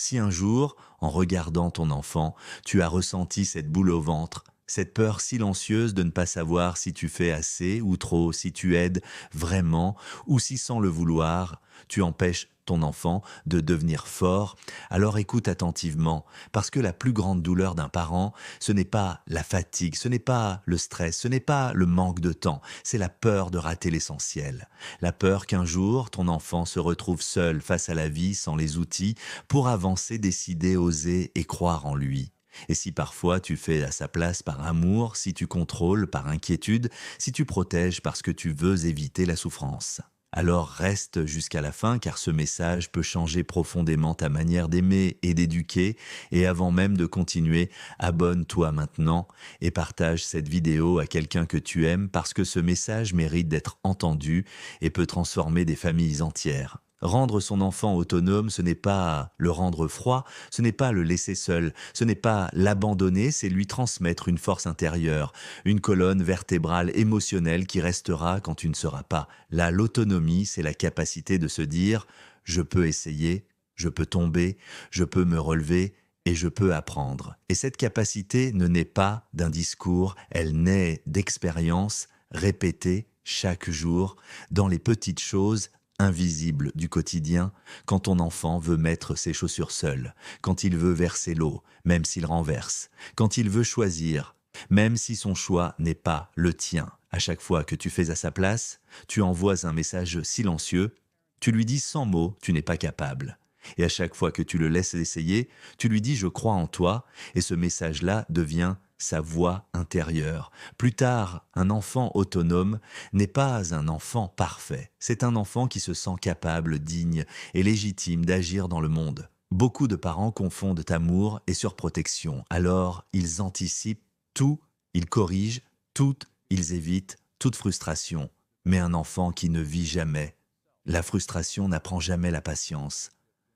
Si un jour, en regardant ton enfant, tu as ressenti cette boule au ventre, cette peur silencieuse de ne pas savoir si tu fais assez ou trop, si tu aides vraiment ou si sans le vouloir, tu empêches ton enfant de devenir fort, alors écoute attentivement, parce que la plus grande douleur d'un parent, ce n'est pas la fatigue, ce n'est pas le stress, ce n'est pas le manque de temps, c'est la peur de rater l'essentiel. La peur qu'un jour, ton enfant se retrouve seul face à la vie sans les outils pour avancer, décider, oser et croire en lui. Et si parfois tu fais à sa place par amour, si tu contrôles par inquiétude, si tu protèges parce que tu veux éviter la souffrance. Alors reste jusqu'à la fin car ce message peut changer profondément ta manière d'aimer et d'éduquer et avant même de continuer, abonne-toi maintenant et partage cette vidéo à quelqu'un que tu aimes parce que ce message mérite d'être entendu et peut transformer des familles entières. Rendre son enfant autonome, ce n'est pas le rendre froid, ce n'est pas le laisser seul, ce n'est pas l'abandonner, c'est lui transmettre une force intérieure, une colonne vertébrale émotionnelle qui restera quand tu ne seras pas. Là, l'autonomie, c'est la capacité de se dire « je peux essayer, je peux tomber, je peux me relever ». Et je peux apprendre. Et cette capacité ne naît pas d'un discours, elle naît d'expériences répétées chaque jour dans les petites choses invisibles du quotidien, quand ton enfant veut mettre ses chaussures seul, quand il veut verser l'eau, même s'il renverse, quand il veut choisir, même si son choix n'est pas le tien. À chaque fois que tu fais à sa place, tu envoies un message silencieux, tu lui dis sans mots, tu n'es pas capable. Et à chaque fois que tu le laisses essayer, tu lui dis je crois en toi, et ce message-là devient sa voix intérieure. Plus tard, un enfant autonome n'est pas un enfant parfait, c'est un enfant qui se sent capable, digne et légitime d'agir dans le monde. Beaucoup de parents confondent amour et surprotection, alors ils anticipent tout, ils corrigent tout, ils évitent toute frustration. Mais un enfant qui ne vit jamais, la frustration n'apprend jamais la patience.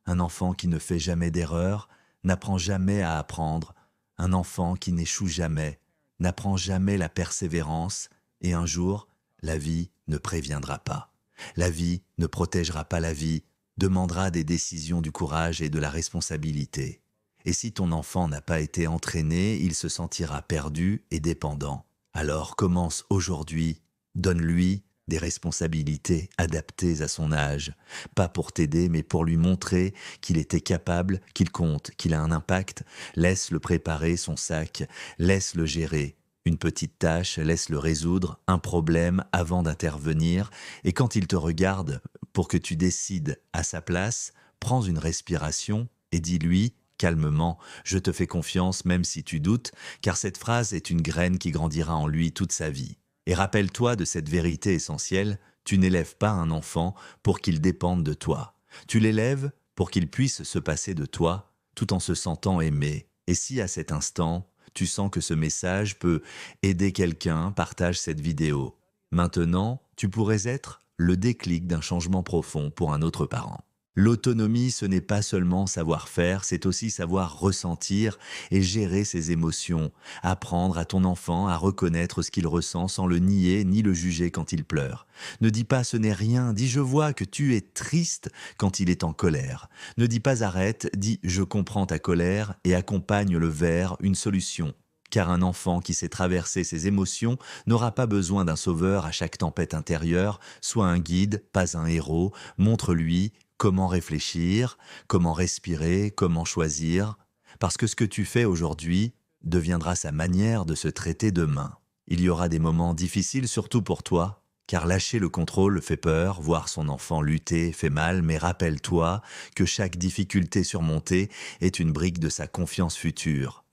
Un enfant qui ne fait jamais d'erreur n'apprend jamais à apprendre. Un enfant qui n'échoue jamais n'apprend jamais la persévérance. Et un jour, la vie ne préviendra pas. La vie ne protégera pas la vie, demandera des décisions du courage et de la responsabilité. Et si ton enfant n'a pas été entraîné, il se sentira perdu et dépendant. Alors commence aujourd'hui, donne-lui des responsabilités adaptées à son âge, pas pour t'aider, mais pour lui montrer qu'il était capable, qu'il compte, qu'il a un impact. Laisse-le préparer son sac, laisse-le gérer. Une petite tâche, laisse-le résoudre, un problème avant d'intervenir. Et quand il te regarde pour que tu décides à sa place, prends une respiration et dis-lui calmement « Je te fais confiance même si tu doutes », car cette phrase est une graine qui grandira en lui toute sa vie. Et rappelle-toi de cette vérité essentielle, tu n'élèves pas un enfant pour qu'il dépende de toi. Tu l'élèves pour qu'il puisse se passer de toi tout en se sentant aimé. Et si à cet instant, tu sens que ce message peut aider quelqu'un, partage cette vidéo. Maintenant, tu pourrais être le déclic d'un changement profond pour un autre parent. L'autonomie, ce n'est pas seulement savoir faire, c'est aussi savoir ressentir et gérer ses émotions, apprendre à ton enfant à reconnaître ce qu'il ressent sans le nier ni le juger quand il pleure. Ne dis pas ce n'est rien, dis je vois que tu es triste quand il est en colère. Ne dis pas arrête, dis je comprends ta colère et accompagne le vers une solution. Car un enfant qui sait traverser ses émotions n'aura pas besoin d'un sauveur à chaque tempête intérieure, sois un guide, pas un héros, montre-lui comment réfléchir, comment respirer, comment choisir, parce que ce que tu fais aujourd'hui deviendra sa manière de se traiter demain. Il y aura des moments difficiles surtout pour toi, car lâcher le contrôle fait peur, voir son enfant lutter fait mal, mais rappelle-toi que chaque difficulté surmontée est une brique de sa confiance future.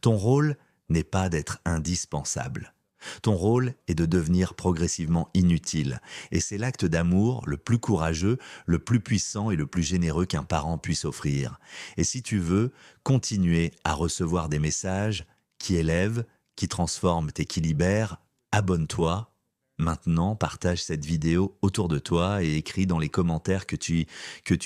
Ton rôle n'est pas d'être indispensable. Ton rôle est de devenir progressivement inutile, et c'est l'acte d'amour le plus courageux, le plus puissant et le plus généreux qu'un parent puisse offrir. Et si tu veux continuer à recevoir des messages qui élèvent, qui transforment et qui libèrent, abonne-toi. Maintenant, partage cette vidéo autour de toi et écris dans les commentaires que tu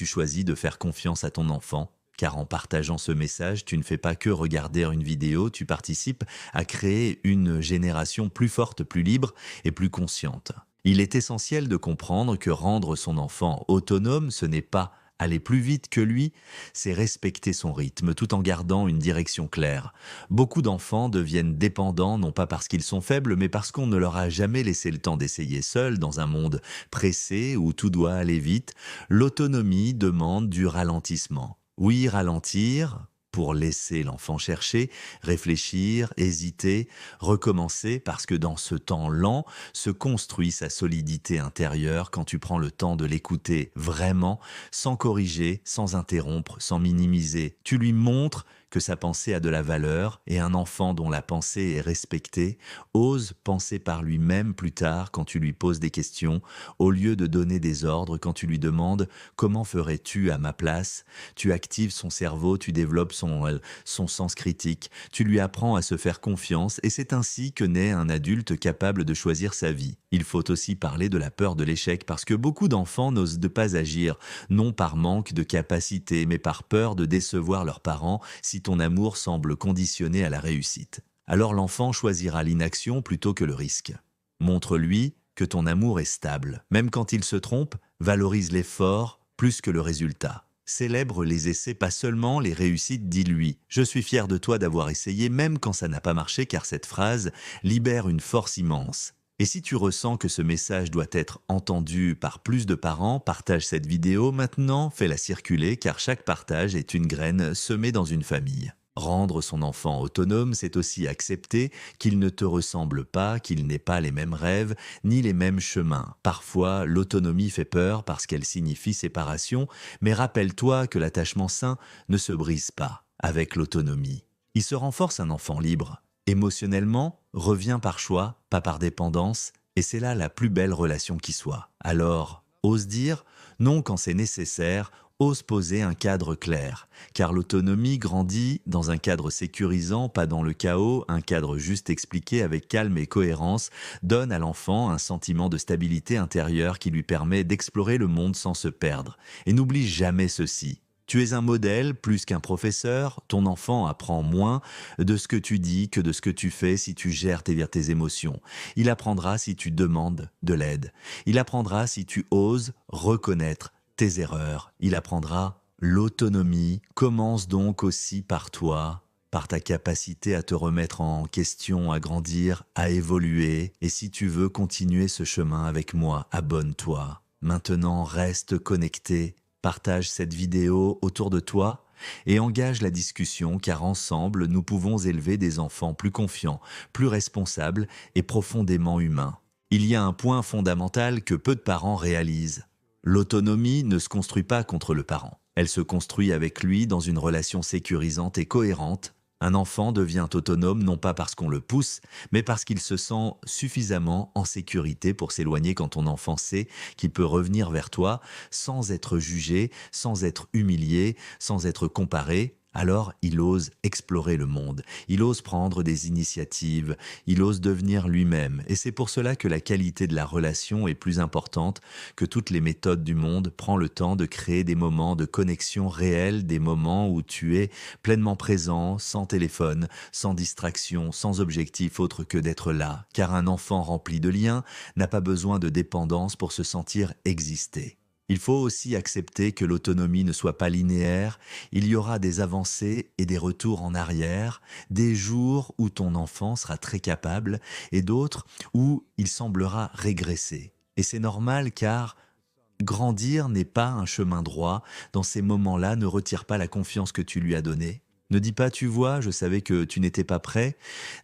choisis de faire confiance à ton enfant. Car en partageant ce message, tu ne fais pas que regarder une vidéo, tu participes à créer une génération plus forte, plus libre et plus consciente. Il est essentiel de comprendre que rendre son enfant autonome, ce n'est pas Aller plus vite que lui, c'est respecter son rythme tout en gardant une direction claire. Beaucoup d'enfants deviennent dépendants non pas parce qu'ils sont faibles, mais parce qu'on ne leur a jamais laissé le temps d'essayer seuls dans un monde pressé où tout doit aller vite. L'autonomie demande du ralentissement. Oui, ralentir pour laisser l'enfant chercher, réfléchir, hésiter, recommencer, parce que dans ce temps lent se construit sa solidité intérieure quand tu prends le temps de l'écouter vraiment, sans corriger, sans interrompre, sans minimiser. Tu lui montres que sa pensée a de la valeur et un enfant dont la pensée est respectée ose penser par lui-même plus tard quand tu lui poses des questions, au lieu de donner des ordres quand tu lui demandes comment ferais-tu à ma place. Tu actives son cerveau, tu développes son sens critique, tu lui apprends à se faire confiance et c'est ainsi que naît un adulte capable de choisir sa vie. Il faut aussi parler de la peur de l'échec parce que beaucoup d'enfants n'osent de pas agir, non par manque de capacité, mais par peur de décevoir leurs parents si ton amour semble conditionné à la réussite. Alors l'enfant choisira l'inaction plutôt que le risque. Montre-lui que ton amour est stable. Même quand il se trompe, valorise l'effort plus que le résultat. Célèbre les essais, pas seulement les réussites, dis-lui. Je suis fier de toi d'avoir essayé même quand ça n'a pas marché car cette phrase libère une force immense. Et si tu ressens que ce message doit être entendu par plus de parents, partage cette vidéo maintenant, fais-la circuler car chaque partage est une graine semée dans une famille. Rendre son enfant autonome, c'est aussi accepter qu'il ne te ressemble pas, qu'il n'ait pas les mêmes rêves, ni les mêmes chemins. Parfois, l'autonomie fait peur parce qu'elle signifie séparation, mais rappelle-toi que l'attachement sain ne se brise pas avec l'autonomie. Il se renforce un enfant libre. Émotionnellement, revient par choix, pas par dépendance, et c'est là la plus belle relation qui soit. Alors, ose dire non quand c'est nécessaire, ose poser un cadre clair, car l'autonomie grandit dans un cadre sécurisant, pas dans le chaos, un cadre juste expliqué avec calme et cohérence, donne à l'enfant un sentiment de stabilité intérieure qui lui permet d'explorer le monde sans se perdre. Et n'oublie jamais ceci. Tu es un modèle plus qu'un professeur, ton enfant apprend moins de ce que tu dis que de ce que tu fais si tu gères tes émotions. Il apprendra si tu demandes de l'aide. Il apprendra si tu oses reconnaître tes erreurs. Il apprendra l'autonomie. Commence donc aussi par toi, par ta capacité à te remettre en question, à grandir, à évoluer. Et si tu veux continuer ce chemin avec moi, abonne-toi. Maintenant, reste connecté. Partage cette vidéo autour de toi et engage la discussion car ensemble, nous pouvons élever des enfants plus confiants, plus responsables et profondément humains. Il y a un point fondamental que peu de parents réalisent. L'autonomie ne se construit pas contre le parent. Elle se construit avec lui dans une relation sécurisante et cohérente. Un enfant devient autonome non pas parce qu'on le pousse, mais parce qu'il se sent suffisamment en sécurité pour s'éloigner quand ton enfant sait qu'il peut revenir vers toi sans être jugé, sans être humilié, sans être comparé. Alors il ose explorer le monde, il ose prendre des initiatives, il ose devenir lui-même. Et c'est pour cela que la qualité de la relation est plus importante que toutes les méthodes du monde. Prends le temps de créer des moments de connexion réelle, des moments où tu es pleinement présent, sans téléphone, sans distraction, sans objectif autre que d'être là. Car un enfant rempli de liens n'a pas besoin de dépendance pour se sentir exister. Il faut aussi accepter que l'autonomie ne soit pas linéaire, il y aura des avancées et des retours en arrière, des jours où ton enfant sera très capable et d'autres où il semblera régresser. Et c'est normal car grandir n'est pas un chemin droit, dans ces moments-là, ne retire pas la confiance que tu lui as donnée. Ne dis pas tu vois, je savais que tu n'étais pas prêt.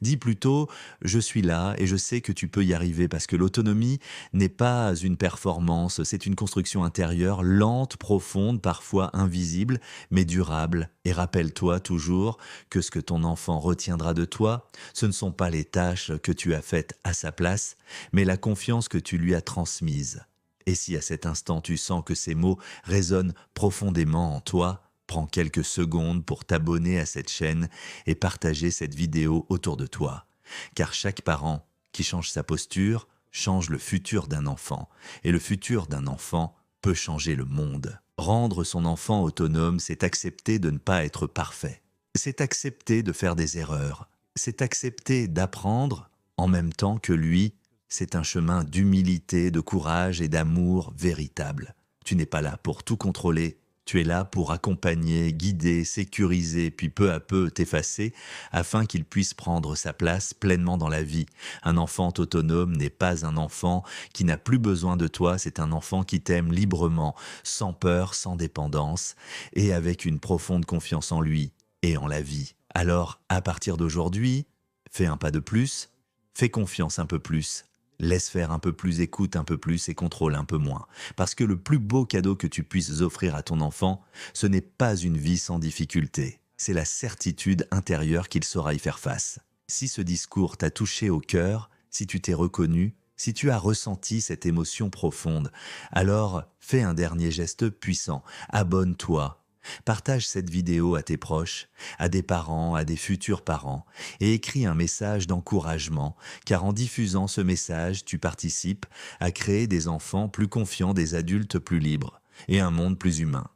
Dis plutôt je suis là et je sais que tu peux y arriver parce que l'autonomie n'est pas une performance, c'est une construction intérieure lente, profonde, parfois invisible, mais durable. Et rappelle-toi toujours que ce que ton enfant retiendra de toi, ce ne sont pas les tâches que tu as faites à sa place, mais la confiance que tu lui as transmise. Et si à cet instant tu sens que ces mots résonnent profondément en toi, prends quelques secondes pour t'abonner à cette chaîne et partager cette vidéo autour de toi. Car chaque parent qui change sa posture change le futur d'un enfant. Et le futur d'un enfant peut changer le monde. Rendre son enfant autonome, c'est accepter de ne pas être parfait. C'est accepter de faire des erreurs. C'est accepter d'apprendre en même temps que lui. C'est un chemin d'humilité, de courage et d'amour véritable. Tu n'es pas là pour tout contrôler, Tu es là pour accompagner, guider, sécuriser, puis peu à peu t'effacer, afin qu'il puisse prendre sa place pleinement dans la vie. Un enfant autonome n'est pas un enfant qui n'a plus besoin de toi, c'est un enfant qui t'aime librement, sans peur, sans dépendance, et avec une profonde confiance en lui et en la vie. Alors, à partir d'aujourd'hui, fais un pas de plus, fais confiance un peu plus, laisse faire un peu plus, écoute un peu plus et contrôle un peu moins. Parce que le plus beau cadeau que tu puisses offrir à ton enfant, ce n'est pas une vie sans difficulté, c'est la certitude intérieure qu'il saura y faire face. Si ce discours t'a touché au cœur, si tu t'es reconnu, si tu as ressenti cette émotion profonde, alors fais un dernier geste puissant, abonne-toi. Partage cette vidéo à tes proches, à des parents, à des futurs parents, et écris un message d'encouragement, car en diffusant ce message, tu participes à créer des enfants plus confiants, des adultes plus libres, et un monde plus humain.